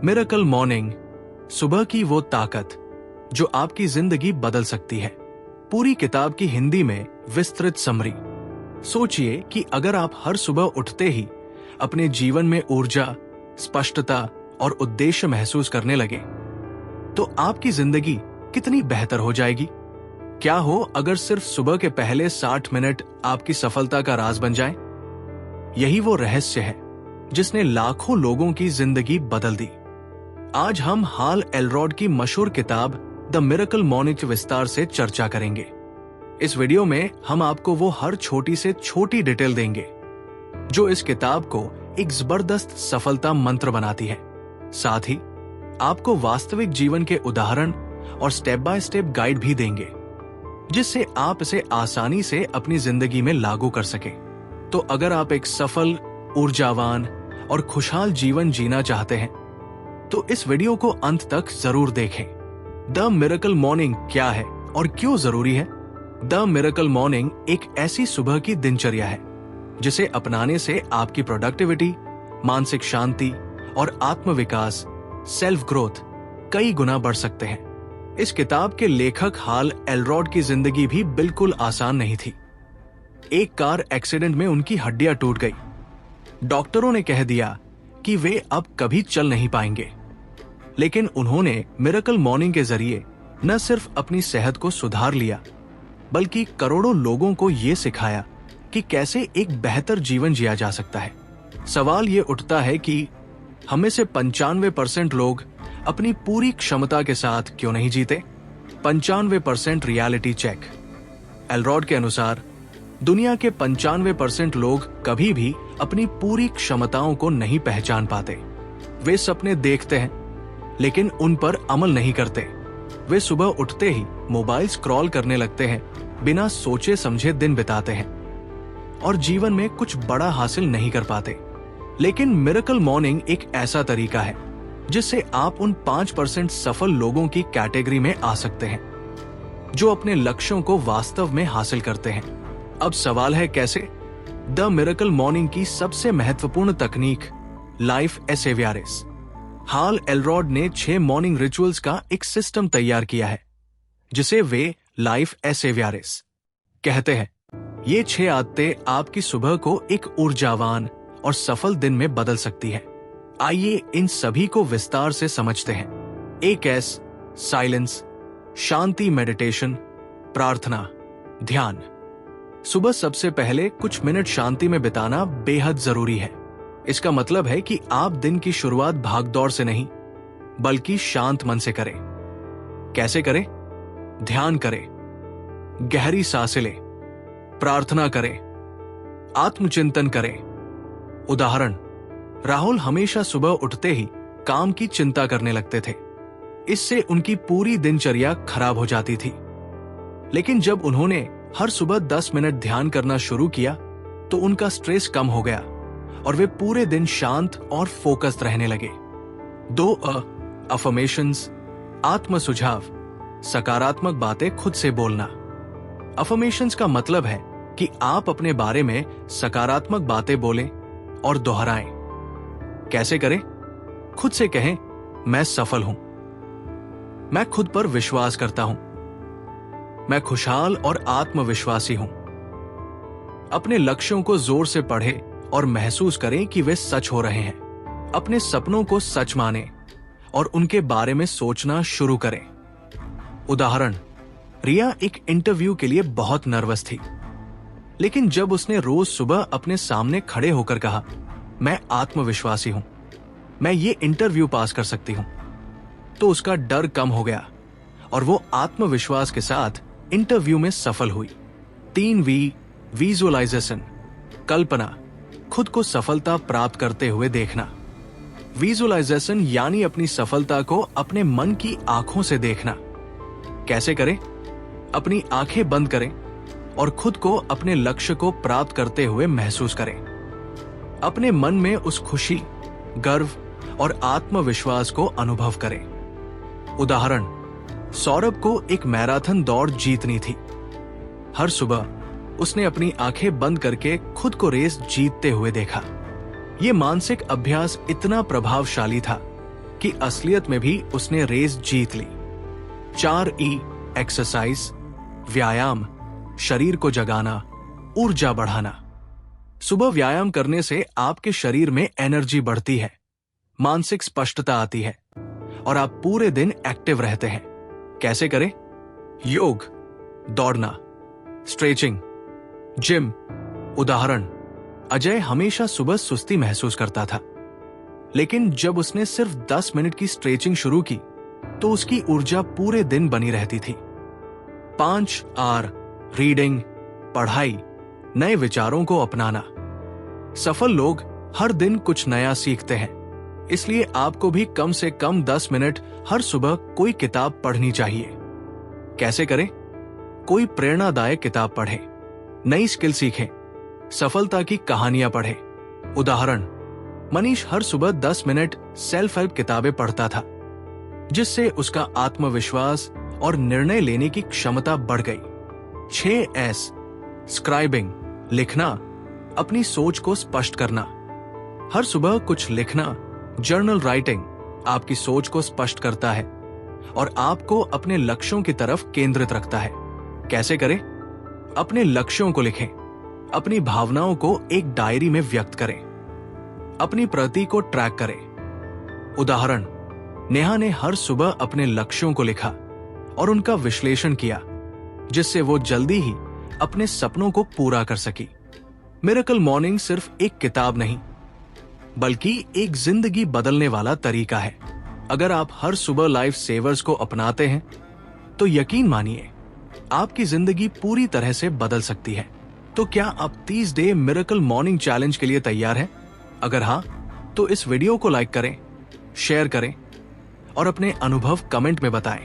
Miracle morning, सुबह की वो ताकत जो आपकी जिंदगी बदल सकती है। पूरी किताब की हिंदी में विस्तृत समरी। सोचिए कि अगर आप हर सुबह उठते ही अपने जीवन में ऊर्जा, स्पष्टता और उद्देश्य महसूस करने लगे, तो आपकी जिंदगी कितनी बेहतर हो जाएगी। क्या हो अगर सिर्फ सुबह के पहले 60 मिनट आपकी सफलता का राज बन जाए? यही वो रहस्य है जिसने लाखों लोगों की जिंदगी बदल दी। आज हम हाल एलरॉड की मशहूर किताब द मिरेकल मॉर्निंग के विस्तार से चर्चा करेंगे। इस वीडियो में हम आपको वो हर छोटी से छोटी डिटेल देंगे जो इस किताब को एक जबरदस्त सफलता मंत्र बनाती है। साथ ही आपको वास्तविक जीवन के उदाहरण और स्टेप बाय स्टेप गाइड भी देंगे जिससे आप इसे आसानी से अपनी जिंदगी में लागू कर सके। तो अगर आप एक सफल, ऊर्जावान और खुशहाल जीवन जीना चाहते हैं तो इस वीडियो को अंत तक जरूर देखें। द मिरेकल मॉर्निंग क्या है और क्यों जरूरी है? द मिरेकल मॉर्निंग एक ऐसी सुबह की दिनचर्या है जिसे अपनाने से आपकी प्रोडक्टिविटी, मानसिक शांति और आत्मविकास, सेल्फ ग्रोथ कई गुना बढ़ सकते हैं। इस किताब के लेखक हाल एलरॉड की जिंदगी भी बिल्कुल आसान नहीं थी। एक कार एक्सीडेंट में उनकी हड्डियां टूट गई। डॉक्टरों ने कह दिया कि वे अब कभी चल नहीं पाएंगे, लेकिन उन्होंने मिरेकल मॉर्निंग के जरिए न सिर्फ अपनी सेहत को सुधार लिया बल्कि करोड़ों लोगों को ये सिखाया कि कैसे एक बेहतर जीवन जिया जा सकता है। सवाल ये उठता है कि हमें से 95% लोग अपनी पूरी क्षमता के साथ क्यों नहीं जीते? 95% रियलिटी चेक। एलरॉड के अनुसार दुनिया के 95% लोग कभी भी अपनी पूरी क्षमताओं को नहीं पहचान पाते। वे सपने देखते हैं लेकिन उन पर अमल नहीं करते। वे सुबह उठते ही मोबाइल स्क्रॉल करने लगते हैं, बिना सोचे समझे दिन बिताते हैं और जीवन में कुछ बड़ा हासिल नहीं कर पाते। लेकिन मिरेकल मॉर्निंग एक ऐसा तरीका है जिससे आप उन 5% सफल लोगों की कैटेगरी में आ सकते हैं जो अपने लक्ष्यों को वास्तव में हासिल करते हैं। अब सवाल है कैसे? द मिरेकल मॉर्निंग की सबसे महत्वपूर्ण तकनीक, लाइफ एसेवियरिस। हाल एलरॉड ने 6 मॉर्निंग रिचुअल्स का एक सिस्टम तैयार किया है जिसे वे लाइफ एसेवियरिस कहते हैं। ये 6 आदतें आपकी सुबह को एक ऊर्जावान और सफल दिन में बदल सकती है। आइए इन सभी को विस्तार से समझते हैं। 1 साइलेंस, शांति, मेडिटेशन, प्रार्थना, ध्यान। सुबह सबसे पहले कुछ मिनट शांति में बिताना बेहद जरूरी है। इसका मतलब है कि आप दिन की शुरुआत भागदौड़ से नहीं बल्कि शांत मन से करें। कैसे करें? ध्यान करें, गहरी सांसें लें, प्रार्थना करें, आत्मचिंतन करें। उदाहरण, राहुल हमेशा सुबह उठते ही काम की चिंता करने लगते थे। इससे उनकी पूरी दिनचर्या खराब हो जाती थी। लेकिन जब उन्होंने हर सुबह 10 मिनट ध्यान करना शुरू किया तो उनका स्ट्रेस कम हो गया और वे पूरे दिन शांत और फोकस्ड रहने लगे। 2 अफर्मेशंस, आत्म सुझाव, सकारात्मक बातें खुद से बोलना। अफर्मेशंस का मतलब है कि आप अपने बारे में सकारात्मक बातें बोलें और दोहराएं। कैसे करें? खुद से कहें, मैं सफल हूं, मैं खुद पर विश्वास करता हूं, मैं खुशहाल और आत्मविश्वासी हूं। अपने लक्ष्यों को जोर से पढ़ें और महसूस करें कि वे सच हो रहे हैं। अपने सपनों को सच मानें और उनके बारे में सोचना शुरू करें। उदाहरण, रिया एक इंटरव्यू के लिए बहुत नर्वस थी, लेकिन जब उसने रोज सुबह अपने सामने खड़े होकर कहा, मैं आत्मविश्वासी हूं, मैं ये इंटरव्यू पास कर सकती हूं, तो उसका डर कम हो गया और वो आत्मविश्वास के साथ इंटरव्यू में सफल हुई। 3 विजुअलाइजेशन, कल्पना, खुद को सफलता प्राप्त करते हुए देखना। विजुअलाइजेशन यानी अपनी सफलता को अपने मन की आंखों से देखना। कैसे करें? अपनी आंखें बंद करें और खुद को अपने लक्ष्य को प्राप्त करते हुए महसूस करें। अपने मन में उस खुशी, गर्व और आत्मविश्वास को अनुभव करें। उदाहरण, सौरभ को एक मैराथन दौड़ जीतनी थी। हर सुबह उसने अपनी आंखें बंद करके खुद को रेस जीतते हुए देखा। ये मानसिक अभ्यास इतना प्रभावशाली था कि असलियत में भी उसने रेस जीत ली। 4E एक्सरसाइज, व्यायाम, शरीर को जगाना, ऊर्जा बढ़ाना। सुबह व्यायाम करने से आपके शरीर में एनर्जी बढ़ती है, मानसिक स्पष्टता आती है और आप पूरे दिन एक्टिव रहते हैं। कैसे करें? योग, दौड़ना, स्ट्रेचिंग, जिम। उदाहरण, अजय हमेशा सुबह सुस्ती महसूस करता था, लेकिन जब उसने सिर्फ 10 मिनट की स्ट्रेचिंग शुरू की तो उसकी ऊर्जा पूरे दिन बनी रहती थी। 5R रीडिंग, पढ़ाई, नए विचारों को अपनाना। सफल लोग हर दिन कुछ नया सीखते हैं, इसलिए आपको भी कम से कम 10 मिनट हर सुबह कोई किताब पढ़नी चाहिए। कैसे करें? कोई प्रेरणादायक किताब पढ़ें, नई स्किल सीखें, सफलता की कहानियां पढ़ें। उदाहरण, मनीष हर सुबह 10 मिनट सेल्फ हेल्प किताबें पढ़ता था, जिससे उसका आत्मविश्वास और निर्णय लेने की क्षमता बढ़ गई। 6S स्क्राइबिंग, लिखना, अपनी सोच को स्पष्ट करना। हर सुबह कुछ लिखना, जर्नल राइटिंग, आपकी सोच को स्पष्ट करता है और आपको अपने लक्ष्यों की तरफ केंद्रित रखता है। कैसे करें? अपने लक्ष्यों को लिखें, अपनी भावनाओं को एक डायरी में व्यक्त करें, अपनी प्रगति को ट्रैक करें। उदाहरण, नेहा ने हर सुबह अपने लक्ष्यों को लिखा और उनका विश्लेषण किया, जिससे वो जल्दी ही अपने सपनों को पूरा कर सकी। मिरेकल मॉर्निंग सिर्फ एक किताब नहीं, बल्कि एक जिंदगी बदलने वाला तरीका है। अगर आप हर सुबह लाइफ सेवर्स को अपनाते हैं तो यकीन मानिए आपकी जिंदगी पूरी तरह से बदल सकती है। तो क्या आप 30 डे मिरेकल मॉर्निंग चैलेंज के लिए तैयार हैं? अगर हाँ, तो इस वीडियो को लाइक करें, शेयर करें और अपने अनुभव कमेंट में बताएं।